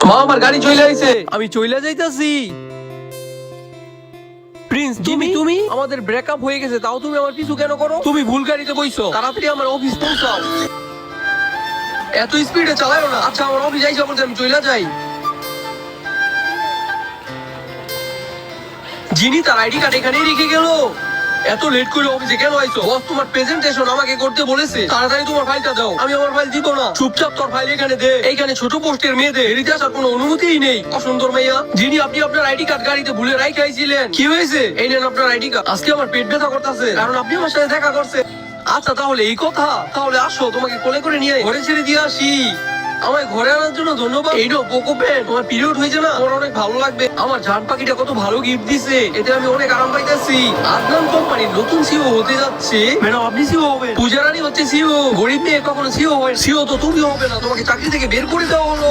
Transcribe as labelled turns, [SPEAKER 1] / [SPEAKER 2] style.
[SPEAKER 1] মা আমার গাড়ি চলে আইছে, আমি চলে যাইতাছি। প্রিন্স, তুমি আমাদের ব্রেকআপ হয়ে গেছে, তাও তুমি আমার পিছু কেন করো? তুমি ভুল গাড়িতে বইছো। তাড়াতাড়ি আমার অফিস পৌঁছাও। এত স্পিডে চালাও না। আচ্ছা, আমার অফিস যাইছো বলতে আমি চলে যাই। যিনি তার আইডি কার্ড এখানেই রেখে গেল। এত লেট করে অফিসে কেন আইছো? বস তোমার প্রেজেন্টেশন আমাকে করতে বলেছে। তাড়াতাড়ি তোমার ফাইলটা দাও। আমি আমার ফাইল দিব না। চুপচাপ তোর ফাইল এখানে দে। এইখানে ছোট পোস্টের মেয়েদের এড়িতে আসার কোনো অনুমতিই নেই। অসুন্দর মেয়া, যিনি আপনি আপনার আইডি কার্ড গাড়িতে ভুলে রাইখে আইছিলেন। কি হয়েছে? এই নেন আপনার আইডি কার্ড। আজকে আমার পেট ব্যথা করতেছে, কারণ আপনি আমার সাথে দেখা করছে। আচ্ছা, তাহলে এই কথা। তাহলে আসো, তোমাকে কোলে করে নিয়ে ঘরে ছেড়ে দিয়ে আসি। আমায় ঘরে আনার জন্য ধন্যবাদ। এইটা পোকো পেন, তোমার পিরিয়ড হয়েছে না, আমার অনেক ভালো লাগবে। আমার জান পাখিটা কত ভালো গিফট দিছে, এতে আমি অনেক আরাম পাইতেছি। আদনান কোম্পানির নতুন সিও হতে যাচ্ছে। ম্যাডাম, আপনি সিও হবেন। পূজা রানী হচ্ছে সিও। গরিব মেয়ে কখনো সিও হয়? সিও তো তুমি হবে না, তোমাকে চাকরি থেকে বের করে দেওয়া হলো।